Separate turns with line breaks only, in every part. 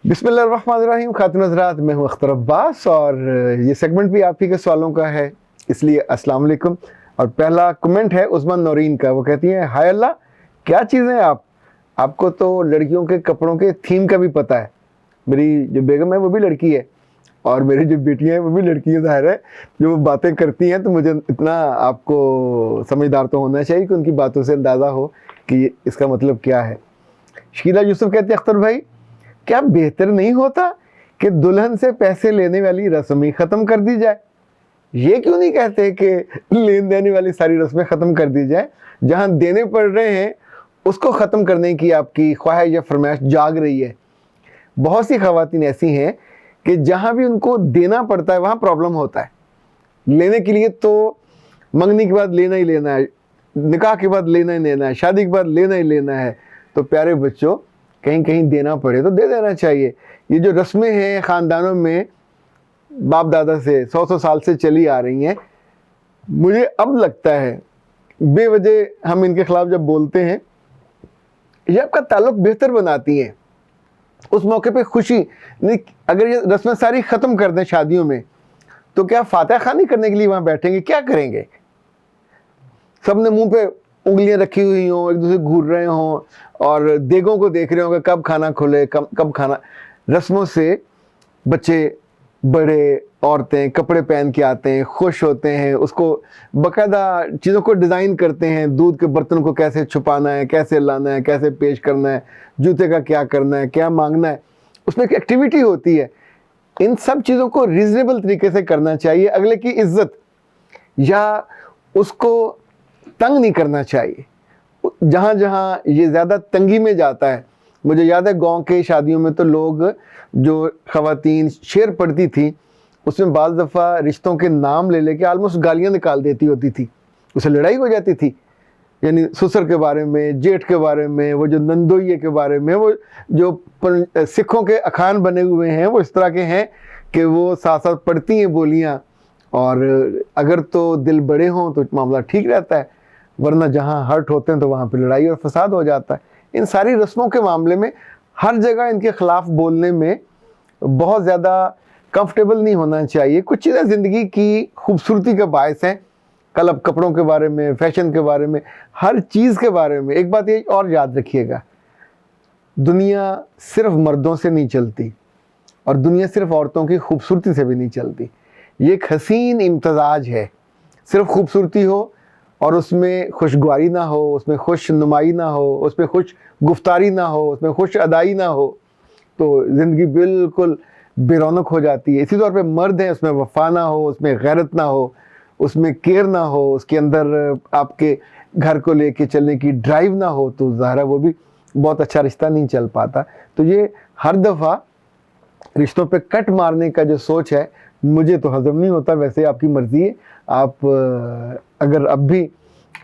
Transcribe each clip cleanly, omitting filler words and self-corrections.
बिस्मिल्लाहिर्रहमानिर्रहीम। खातून हज़रात, मैं हूँ अख्तर अब्बास और ये सेगमेंट भी आप ही के सवालों का है, इसलिए अस्सलाम वालेकुम। और पहला कमेंट है उस्मान नौरीन का। वो कहती हैं, हाय अल्लाह, क्या चीज़ें आपको तो लड़कियों के कपड़ों के थीम का भी पता है। मेरी जो बेगम है वो भी लड़की है और मेरी जो बेटियाँ हैं वो भी लड़की है। ज़ाहिर है जो वो बातें करती हैं तो मुझे इतना आपको समझदार तो होना चाहिए कि उनकी बातों से अंदाज़ा हो कि इसका मतलब क्या है। शीला यूसुफ कहती है, अख्तर भाई, क्या बेहतर नहीं होता कि दुल्हन से पैसे लेने वाली रस्म ही ख़त्म कर दी जाए? ये क्यों नहीं कहते कि लेन देने वाली सारी रस्में ख़त्म कर दी जाए? जहाँ देने पड़ रहे हैं उसको ख़त्म करने की आपकी ख्वाहिश या फरमाइश जाग रही है। बहुत सी ख़वातीन ऐसी हैं कि जहाँ भी उनको देना पड़ता है वहाँ प्रॉब्लम होता है। लेने के लिए तो मंगनी के बाद लेना ही लेना है, निकाह के बाद लेना ही लेना है, शादी के बाद लेना ही लेना है। तो प्यारे बच्चों, कहीं कहीं देना पड़े तो दे देना चाहिए। ये जो रस्में हैं ख़ानदानों में बाप दादा से 100 साल से चली आ रही हैं, मुझे अब लगता है बेवजह हम इनके ख़िलाफ़ जब बोलते हैं, ये आपका ताल्लुक़ बेहतर बनाती हैं। उस मौके पे खुशी नहीं, अगर ये रस्में सारी ख़त्म कर दें शादियों में, तो क्या फातिहा ख़ानी करने के लिए वहाँ बैठेंगे? क्या करेंगे? सब ने मुँह पे उंगलियां रखी हुई हों, एक दूसरे घूर रहे हों और देगों को देख रहे हों कि कब खाना खुले, कब खाना। रस्मों से बच्चे, बड़े, औरतें कपड़े पहन के आते हैं, खुश होते हैं, उसको बाकायदा चीज़ों को डिज़ाइन करते हैं। दूध के बर्तन को कैसे छुपाना है, कैसे लाना है, कैसे पेश करना है, जूते का क्या करना है, क्या मांगना है, उसमें एक एक्टिविटी होती है। इन सब चीज़ों को रीज़नेबल तरीके से करना चाहिए। अगले की इज्जत या उसको तंग नहीं करना चाहिए। जहाँ जहाँ ये ज़्यादा तंगी में जाता है, मुझे याद है गांव के शादियों में तो लोग, जो ख़वातीन शेर पढ़ती थी उसमें बाज़ दफ़ा रिश्तों के नाम ले लेके आलमोस्ट गालियाँ निकाल देती होती थी, उससे लड़ाई हो जाती थी। यानी ससुर के बारे में, जेठ के बारे में, वो जो नंदोइये के बारे में, वो जो सिखों के अखान बने हुए हैं वो इस तरह के हैं कि वो साथ साथ पढ़ती हैं बोलियाँ, और अगर तो दिल बड़े हों तो मामला ठीक रहता है, वरना जहाँ हर्ट होते हैं तो वहाँ पे लड़ाई और फसाद हो जाता है। इन सारी रस्मों के मामले में हर जगह इनके ख़िलाफ़ बोलने में बहुत ज़्यादा कंफर्टेबल नहीं होना चाहिए। कुछ चीज़ें ज़िंदगी की खूबसूरती का बायस हैं। कल अब कपड़ों के बारे में, फैशन के बारे में, हर चीज़ के बारे में एक बात ये और याद रखिएगा, दुनिया सिर्फ मर्दों से नहीं चलती और दुनिया सिर्फ औरतों की खूबसूरती से भी नहीं चलती। ये एक हसीन इम्तजाज है। सिर्फ खूबसूरती हो और उसमें खुशगवारी ना हो, उसमें खुश नुमाई ना हो, उसमें खुश गुफ्तारी ना हो, उसमें खुश अदाई ना हो, तो ज़िंदगी बिल्कुल बेरौनक हो जाती है। इसी तौर पे मर्द हैं, उसमें वफ़ा ना हो, उसमें गैरत ना हो, उसमें केयर ना हो, उसके अंदर आपके घर को लेके चलने की ड्राइव ना हो, तो ज़ाहिर वो भी बहुत अच्छा रिश्ता नहीं चल पाता। तो ये हर दफ़ा रिश्तों पे कट मारने का जो सोच है, मुझे तो हज़म नहीं होता। वैसे आपकी मर्ज़ी है, आप अगर अब भी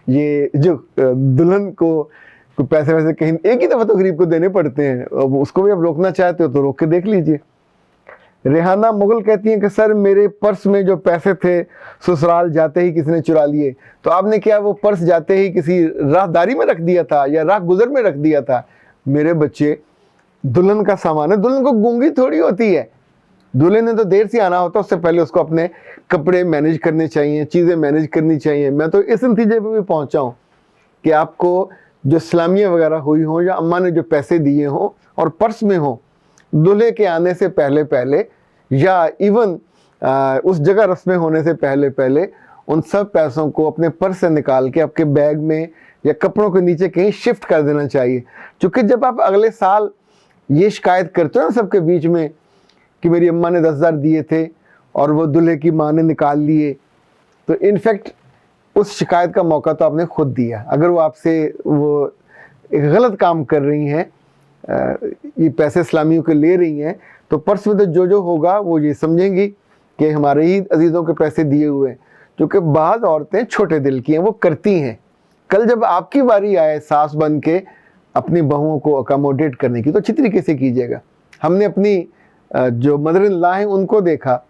ये जो दुल्हन को पैसे वैसे कहीं एक ही दफ़ा तो गरीब को देने पड़ते हैं, अब उसको भी आप रोकना चाहते हो तो रोक के देख लीजिए। रेहाना मुगल कहती हैं कि सर, मेरे पर्स में जो पैसे थे ससुराल जाते ही किसी ने चुरा लिए, तो आपने क्या वो पर्स जाते ही किसी राहदारी में रख दिया था या राह गुजर में रख दिया था? मेरे बच्चे, दुल्हन का सामान है, दुल्हन को गूंगी थोड़ी होती है। दूल्हे ने तो देर से आना होता है, उससे पहले उसको अपने कपड़े मैनेज करने चाहिए, चीज़ें मैनेज करनी चाहिए। मैं तो इस नतीजे पे भी पहुंचा हूँ कि आपको जो सलामियाँ वगैरह हुई हों या अम्मा ने जो पैसे दिए हों और पर्स में हों, दूल्हे के आने से पहले पहले या इवन उस जगह रस्में होने से पहले पहले उन सब पैसों को अपने पर्स से निकाल के आपके बैग में या कपड़ों के नीचे कहीं शिफ्ट कर देना चाहिए। क्योंकि जब आप अगले साल ये शिकायत करते हो ना सबके बीच में कि मेरी अम्मा ने 10,000 दिए थे और वो दूल्हे की माँ ने निकाल लिए, तो इनफैक्ट उस शिकायत का मौका तो आपने खुद दिया। अगर वो आपसे वो एक गलत काम कर रही हैं, ये पैसे इस्लामियों के ले रही हैं, तो पर्स में तो जो होगा वो ये समझेंगी कि हमारे ही अजीज़ों के पैसे दिए हुए हैं। क्योंकि बाज़ औरतें छोटे दिल की हैं, वो करती हैं। कल जब आपकी बारी आए सास बन के अपनी बहुओं को अकोमोडेट करने की, तो अच्छी तरीके से कीजिएगा। हमने अपनी जो मदर इन लॉ हैं उनको देखा,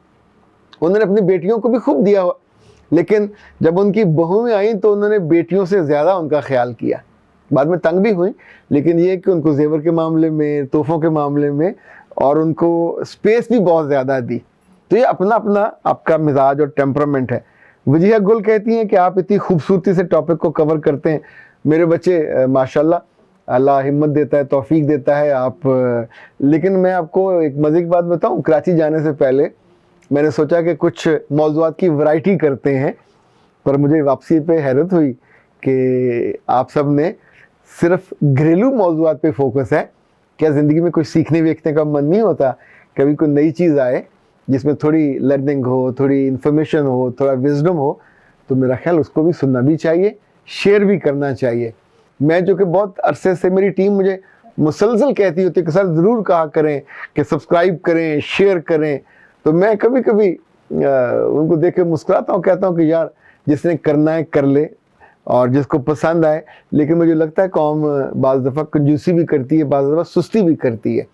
उन्होंने अपनी बेटियों को भी खूब दिया, लेकिन जब उनकी बहुएं आई तो उन्होंने बेटियों से ज़्यादा उनका ख्याल किया। बाद में तंग भी हुई, लेकिन ये कि उनको जेवर के मामले में, तोहफ़ों के मामले में اور ان کو स्पेस भी बहुत ज़्यादा दी। तो ये अपना अपना आपका मिजाज और टेम्परामेंट है। वजीहा गुल कहती हैं कि आप इतनी खूबसूरती से टॉपिक को कवर करते हैं। मेरे बच्चे माशाल्लाह अल्लाह हिम्मत देता है, तौफीक देता है आप। लेकिन मैं आपको एक मज़े की बात बताऊं, कराची जाने से पहले मैंने सोचा कि कुछ मौज़ूआत की वैरायटी करते हैं, पर मुझे वापसी पे हैरत हुई कि आप सब ने सिर्फ घरेलू मौज़ूआत पे फोकस है। क्या ज़िंदगी में कुछ सीखने वीखने का मन नहीं होता? कभी कोई नई चीज़ आए जिसमें थोड़ी लर्निंग हो, थोड़ी इन्फॉर्मेशन हो, थोड़ा विजडम हो, तो मेरा ख्याल उसको भी सुनना भी चाहिए, शेयर भी करना चाहिए। मैं जो कि बहुत अरसे से मेरी टीम मुझे मुसलसल कहती होती है कि सर ज़रूर कहा करें कि सब्सक्राइब करें, शेयर करें, तो मैं कभी कभी उनको देख के मुस्कुराता हूँ, कहता हूँ कि यार जिसने करना है कर ले और जिसको पसंद आए। लेकिन मुझे लगता है कौम बाज़ दफ़ा कंजूसी भी करती है, बाज़ दफ़ा सुस्ती भी करती है।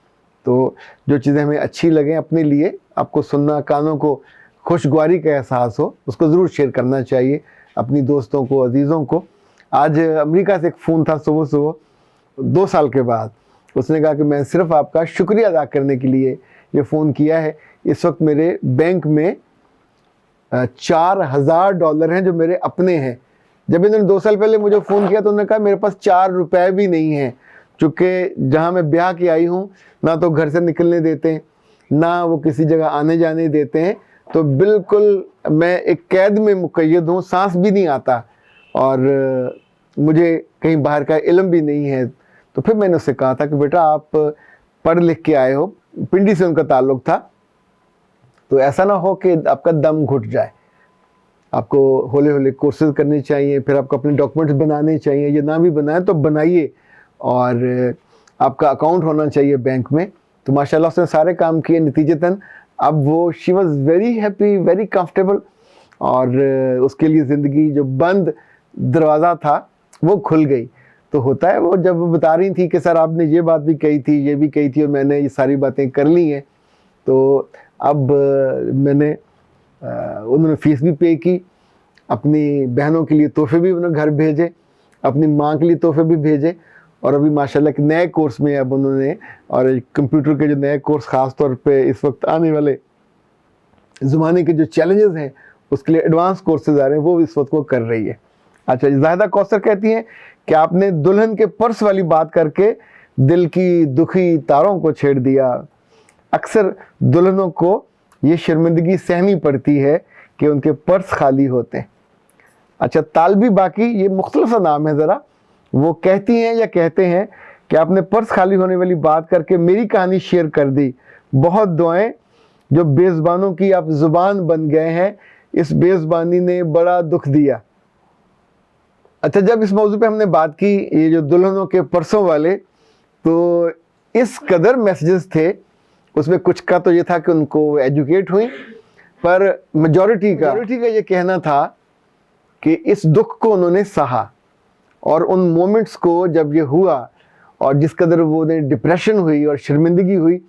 तो जो चीज़ें हमें अच्छी लगें अपने लिए, आपको सुनना, कानों को खुशगवारी का एहसास हो, उसको ज़रूर शेयर करना चाहिए अपनी दोस्तों को, अजीज़ों को। आज अमेरिका से एक फ़ोन था सुबह सुबह 2 साल के बाद। उसने कहा कि मैं सिर्फ आपका शुक्रिया अदा करने के लिए ये फ़ोन किया है। इस वक्त मेरे बैंक में $4000 हैं जो मेरे अपने हैं। जब इन्होंने 2 साल पहले मुझे फ़ोन किया तो उन्होंने कहा मेरे पास 4 रुपए भी नहीं हैं, चूँकि जहाँ मैं ब्याह की आई हूँ ना तो घर से निकलने देते हैं, ना वो किसी जगह आने जाने देते हैं। तो बिल्कुल मैं एक कैद में मुक़य्यद हूँ, सांस भी नहीं आता और मुझे कहीं बाहर का इल्म भी नहीं है। तो फिर मैंने उससे कहा था कि बेटा आप पढ़ लिख के आए हो, पिंडी से उनका ताल्लुक़ था, तो ऐसा ना हो कि आपका दम घुट जाए। आपको होले होले कोर्सेज करने चाहिए, फिर आपको अपने डॉक्यूमेंट्स बनाने चाहिए। ये ना भी बनाए तो बनाइए, और आपका अकाउंट होना चाहिए बैंक में। तो माशाल्लाह उसने सारे काम किए, नतीजतन अब वो she was very happy, very comfortable, और उसके लिए ज़िंदगी जो बंद दरवाज़ा था वो खुल गई। तो होता है वो जब वो बता रही थी कि सर आपने ये बात भी कही थी, ये भी कही थी, और मैंने ये सारी बातें कर ली हैं। तो अब मैंने उन्होंने फ़ीस भी पे की, अपनी बहनों के लिए तोहफे भी उन्होंने घर भेजे, अपनी माँ के लिए तोहफे भी भेजे, और अभी माशाल्लाह के नए कोर्स में अब उन्होंने, और कंप्यूटर के जो नए कोर्स ख़ास तौर पे इस वक्त आने वाले ज़माने के जो चैलेंजेस हैं उसके लिए एडवांस कोर्सेज आ रहे हैं, वो इस वक्त वो कर रही है। अच्छा, ज़ाहिदा कौसर कहती हैं कि आपने दुल्हन के पर्स वाली बात करके दिल की दुखी तारों को छेड़ दिया। अक्सर दुल्हनों को ये शर्मिंदगी सहनी पड़ती है कि उनके पर्स खाली होते हैं। अच्छा, तालबी बाकी ये मुख्तलिफ सा नाम है ज़रा, वो कहती हैं या कहते हैं कि आपने पर्स खाली होने वाली बात करके मेरी कहानी शेयर कर दी। बहुत दुआएं, जो बेज़बानों की आप ज़ुबान बन गए हैं, इस बेज़बानी ने बड़ा दुख दिया। अच्छा, जब इस मौजू पे हमने बात की, ये जो दुल्हनों के पर्सों वाले, तो इस कदर मैसेजेस थे, उसमें कुछ का तो ये था कि उनको एजुकेट हुई, पर मेजॉरिटी का ये कहना था कि इस दुख को उन्होंने सहा, और उन मोमेंट्स को जब ये हुआ और जिस कदर वो डिप्रेशन हुई और शर्मिंदगी हुई,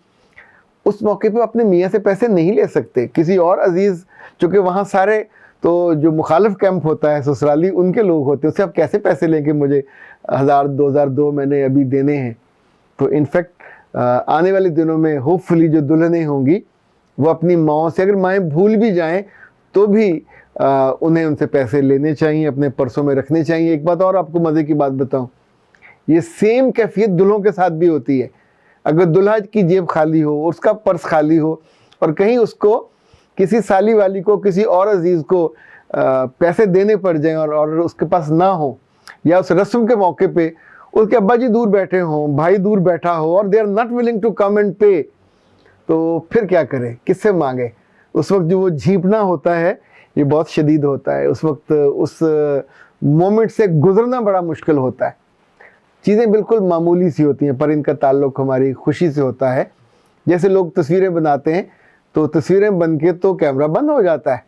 उस मौके पे अपने मियाँ से पैसे नहीं ले सकते। किसी और अजीज़, चूँकि वहाँ सारे तो जो मुखालिफ कैंप होता है ससुराली, उनके लोग होते हैं, उससे आप कैसे पैसे लेंगे, मुझे 1000-2002 मैंने अभी देने हैं। तो इनफैक्ट आने वाले दिनों में होपफुली जो दुल्हनें होंगी वो अपनी माँओं से, अगर माएँ भूल भी जाएं तो भी उन्हें उनसे पैसे लेने चाहिए, अपने पर्सों में रखने चाहिए। एक बात और आपको मज़े की बात बताऊं, ये सेम कैफियत दुल्हों के साथ भी होती है। अगर दुल्हा की जेब खाली हो, उसका पर्स खाली हो, और कहीं उसको किसी साली वाली को, किसी और अजीज़ को पैसे देने पड़ जाएं और उसके पास ना हो, या उस रस्म के मौके पे उसके अब्बा जी दूर बैठे हों, भाई दूर बैठा हो, और they are not willing to come and pay, तो फिर क्या करें, किससे मांगे? उस वक्त जो वो झींपना होता है ये बहुत शदीद होता है। उस वक्त उस मोमेंट से गुजरना बड़ा मुश्किल होता है। चीज़ें बिल्कुल मामूली सी होती हैं, पर इनका ताल्लुक़ हमारी खुशी से होता है। जैसे लोग तस्वीरें बनाते हैं, तो तस्वीरें बन के तो कैमरा बंद हो जाता है,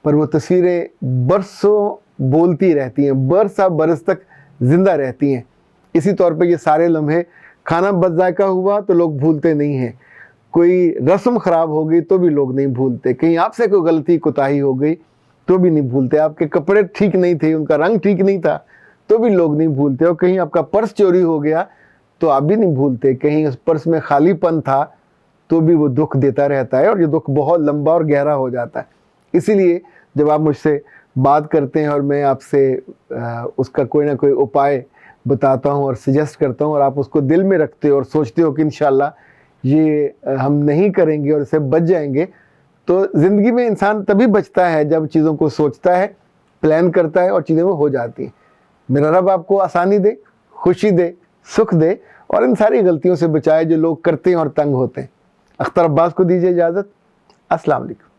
पर वो तस्वीरें बरसों बोलती रहती हैं, बरस तक ज़िंदा रहती हैं। इसी तौर पे ये सारे लम्हे, खाना बदजायका हुआ तो लोग भूलते नहीं हैं, कोई रस्म ख़राब हो गई तो भी लोग नहीं भूलते, कहीं आपसे कोई गलती कोताही हो गई तो भी नहीं भूलते, आपके कपड़े ठीक नहीं थे, उनका रंग ठीक नहीं था तो भी लोग नहीं भूलते, और कहीं आपका पर्स चोरी हो गया तो आप भी नहीं भूलते, कहीं उस पर्स में खालीपन था تو بھی وہ دکھ دیتا رہتا ہے، اور یہ دکھ بہت لمبا اور گہرا ہو جاتا ہے۔ اسی لیے جب آپ مجھ سے بات کرتے ہیں اور میں آپ سے اس کا کوئی نہ کوئی اپائے بتاتا ہوں اور سجیسٹ کرتا ہوں، اور آپ اس کو دل میں رکھتے ہو اور سوچتے ہو کہ انشاءاللہ یہ ہم نہیں کریں گے اور اسے بچ جائیں گے، تو زندگی میں انسان تبھی بچتا ہے جب چیزوں کو سوچتا ہے، پلان کرتا ہے، اور چیزیں وہ ہو جاتی ہیں۔ میرا رب آپ کو آسانی دے، خوشی دے، سکھ دے، اور ان ساری غلطیوں سے بچائے جو لوگ کرتے ہیں اور تنگ ہوتے ہیں۔ اختر عباس کو دیجیے اجازت۔ السلام علیکم۔